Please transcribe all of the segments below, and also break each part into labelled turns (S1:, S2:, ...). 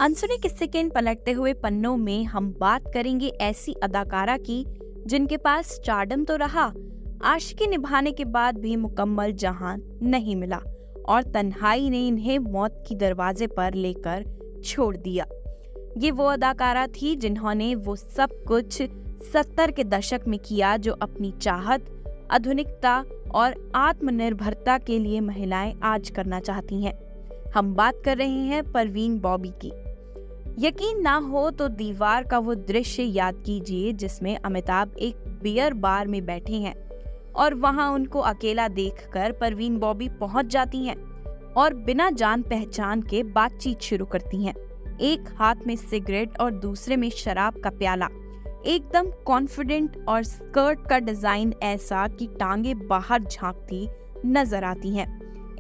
S1: अनसुने किस्से के इन पलटते हुए पन्नों में हम बात करेंगे ऐसी अदाकारा की जिनके पास स्टारडम तो रहा, आशिकी निभाने के बाद भी मुकम्मल जहां नहीं मिला और तन्हाई ने इन्हें मौत की दरवाजे पर लेकर छोड़ दिया। ये वो अदाकारा थी जिन्होंने वो सब कुछ 70 के दशक में किया जो अपनी चाहत, आधुनिकता और आत्मनिर्भरता के लिए महिलाएं आज करना चाहती हैं। हम बात कर रहे हैं परवीन बॉबी की। यकीन ना हो तो दीवार का वो दृश्य याद कीजिए जिसमें अमिताभ एक बियर बार में बैठे हैं और वहां उनको अकेला देखकर परवीन बॉबी पहुंच जाती हैं और बिना जान पहचान के बातचीत शुरू करती हैं। एक हाथ में सिगरेट और दूसरे में शराब का प्याला, एकदम कॉन्फिडेंट और स्कर्ट का डिजाइन ऐसा कि टांगे बाहर झांकती नजर आती हैं।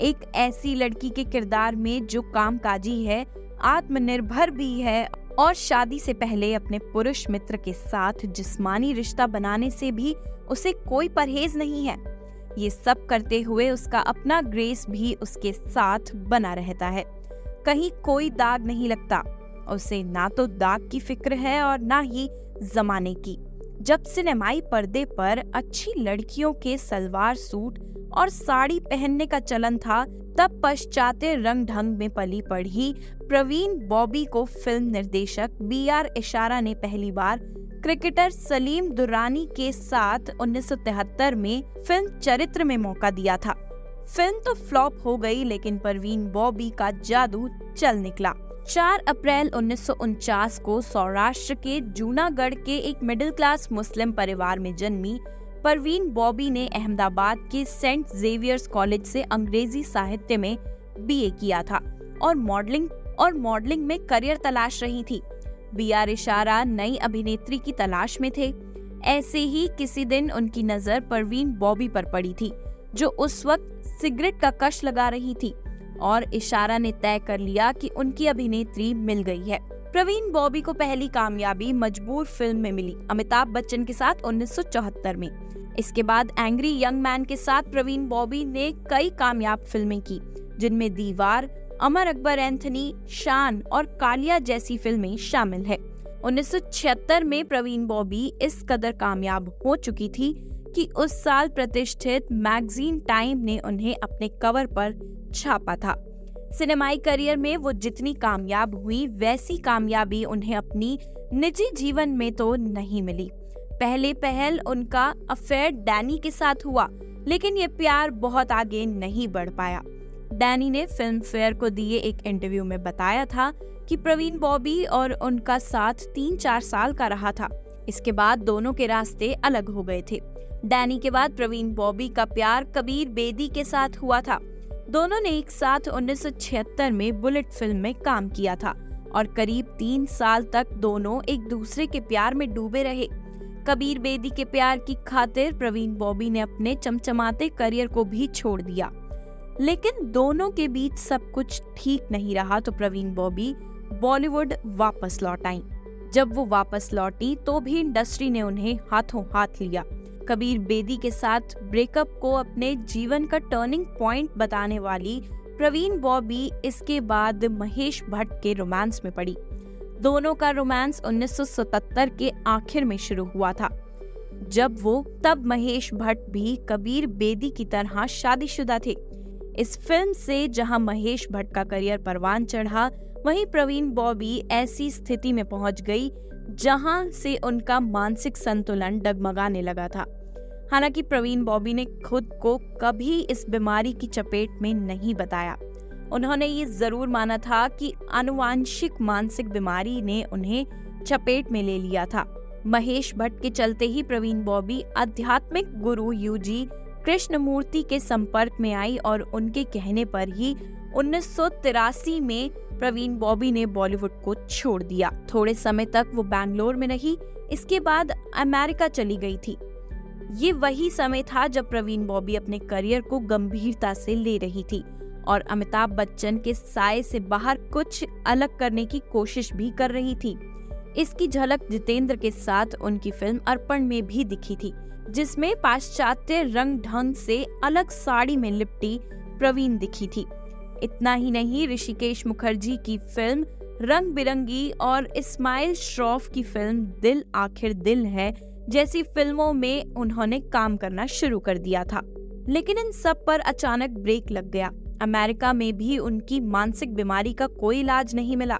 S1: एक ऐसी लड़की के किरदार में जो कामकाजी है, आत्मनिर्भर भी है और शादी से पहले अपने पुरुष मित्र के साथ जिस्मानी रिश्ता बनाने से भी उसे कोई परहेज नहीं है। ये सब करते हुए उसका अपना ग्रेस भी उसके साथ बना रहता है, कहीं कोई दाग नहीं लगता। उसे ना तो दाग की फिक्र है और ना ही जमाने की। जब सिनेमाई पर्दे पर अच्छी लड़कियों के सलवार सूट और साड़ी पहनने का चलन था, तब पश्चाते रंग ढंग में पली बढ़ी परवीन बॉबी को फिल्म निर्देशक B.R. इशारा ने पहली बार क्रिकेटर सलीम दुर्रानी के साथ 1973 में फिल्म चरित्र में मौका दिया था। फिल्म तो फ्लॉप हो गई, लेकिन परवीन बॉबी का जादू चल निकला। 4 अप्रैल 1949 को सौराष्ट्र के जूनागढ़ के एक मिडिल क्लास मुस्लिम परिवार में जन्मी परवीन बॉबी ने अहमदाबाद के सेंट जेवियर्स कॉलेज से अंग्रेजी साहित्य में BA किया था और मॉडलिंग में करियर तलाश रही थी। B.R. इशारा नई अभिनेत्री की तलाश में थे। ऐसे ही किसी दिन उनकी नजर परवीन बॉबी पर पड़ी थी, जो उस वक्त सिगरेट का कश लगा रही थी और इशारा ने तय कर लिया कि उनकी अभिनेत्री मिल गई है। परवीन बॉबी को पहली कामयाबी मजबूर फिल्म में मिली, अमिताभ बच्चन के साथ 1974 में। इसके बाद एंग्री यंग मैन के साथ परवीन बॉबी ने कई कामयाब फिल्में की, जिनमें दीवार, अमर अकबर एंथनी, शान और कालिया जैसी फिल्में शामिल है। 1976 में परवीन बॉबी इस कदर कामयाब हो चुकी थी कि उस साल प्रतिष्ठित मैगजीन टाइम ने उन्हें अपने कवर पर छापा था। सिनेमाई करियर में वो जितनी कामयाब हुई, वैसी कामयाबी उन्हें अपनी निजी जीवन में तो नहीं मिली। पहले पहल उनका अफेयर डैनी के साथ हुआ, लेकिन ये प्यार बहुत आगे नहीं बढ़ पाया। डैनी ने फिल्म फेयर को दिए एक इंटरव्यू में बताया था कि परवीन बॉबी और उनका साथ 3-4 साल का रहा था। इसके बाद दोनों के रास्ते अलग हो गए थे। डैनी के बाद परवीन बॉबी का प्यार कबीर बेदी के साथ हुआ था। दोनों ने एक साथ 1976 में बुलेट फिल्म में काम किया था और करीब 3 साल तक दोनों एक दूसरे के प्यार में डूबे रहे। कबीर बेदी के प्यार की खातिर परवीन बॉबी ने अपने चमचमाते करियर को भी छोड़ दिया, लेकिन दोनों के बीच सब कुछ ठीक नहीं रहा तो परवीन बॉबी बॉलीवुड वापस लौट आई। जब वो वापस लौटी तो भी इंडस्ट्री ने उन्हें हाथों हाथ लिया। कबीर बेदी के साथ ब्रेकअप को अपने जीवन का टर्निंग पॉइंट बताने वाली परवीन बॉबी इसके बाद महेश भट्ट के रोमांस में पड़ी। दोनों का रोमांस 1977 के आखिर में शुरू हुआ था, तब महेश भट्ट भी कबीर बेदी की तरह शादीशुदा थे। इस फिल्म से जहां महेश भट्ट का करियर परवान चढ़ा, वहीं परवीन बॉबी ऐसी स्थिति में पहुंच गई जहां से उनका मानसिक संतुलन डगमगाने लगा था। हालांकि परवीन बॉबी ने खुद को कभी इस बीमारी की चपेट में नहीं बताया। उन्होंने ये जरूर माना था कि आनुवांशिक मानसिक बीमारी ने उन्हें चपेट में ले लिया था। महेश भट्ट के चलते ही परवीन बॉबी आध्यात्मिक गुरु UG कृष्णमूर्ति के संपर्क में आई और उनके कहने पर ही 1983 में परवीन बॉबी ने बॉलीवुड को छोड़ दिया। थोड़े समय तक वो बैंगलोर में रही, इसके बाद अमेरिका चली गई थी। ये वही समय था जब परवीन बॉबी अपने करियर को गंभीरता से ले रही थी और अमिताभ बच्चन के साए से बाहर कुछ अलग करने की कोशिश भी कर रही थी। इसकी झलक जितेंद्र के साथ उनकी फिल्म अर्पण में भी दिखी थी, जिसमें पाश्चात्य रंग ढंग से अलग साड़ी में लिपटी परवीन दिखी थी। इतना ही नहीं, ऋषिकेश मुखर्जी की फिल्म रंग बिरंगी और इस्माइल श्रॉफ की फिल्म दिल आखिर दिल है जैसी फिल्मों में उन्होंने काम करना शुरू कर दिया था। लेकिन इन सब पर अचानक ब्रेक लग गया। अमेरिका में भी उनकी मानसिक बीमारी का कोई इलाज नहीं मिला।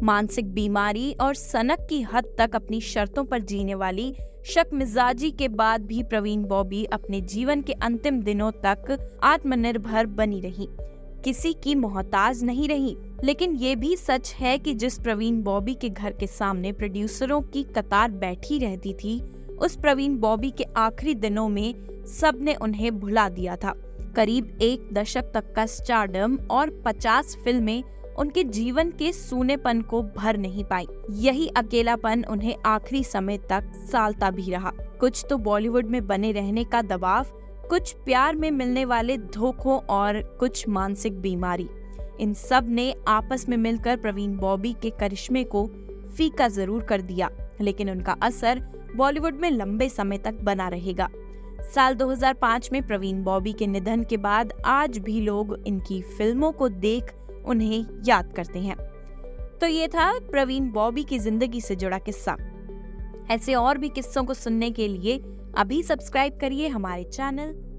S1: मानसिक बीमारी और सनक की हद तक अपनी शर्तों पर जीने वाली शक-मिजाजी के बाद भी प्रवीण बॉबी अपने जीवन के अंतिम दिनों तक आत्मनिर्भर बनी रही, किसी की मोहताज नहीं रही। लेकिन ये भी सच है कि जिस प्रवीण बॉबी के घर के सामने प्रोड्यूसरों की कतार बैठी रहती थी, उस प्रवीण बॉबी के आखिरी दिनों में सबने उन्हें भुला दिया था। करीब 1 दशक तक का स्टारडम और 50 फिल्में उनके जीवन के सूनेपन को भर नहीं पाई। यही अकेलापन उन्हें आखिरी समय तक सालता भी रहा। कुछ तो बॉलीवुड में बने रहने का दबाव, कुछ प्यार में मिलने वाले धोखों और कुछ मानसिक बीमारी, इन सब ने आपस में मिलकर प्रवीण बॉबी के करिश्मे को फीका जरूर कर दिया, लेकिन उनका असर बॉलीवुड में लंबे समय तक बना रहेगा। साल 2005 में प्रवीण बॉबी के निधन के बाद आज भी लोग इनकी फिल्मों को देख उन्हें याद करते हैं। तो ये था प्रवीण बॉबी की जिंदगी से जुड़ा किस्सा। ऐसे और भी किस्सों को सुनने के लिए अभी सब्सक्राइब करिए हमारे चैनल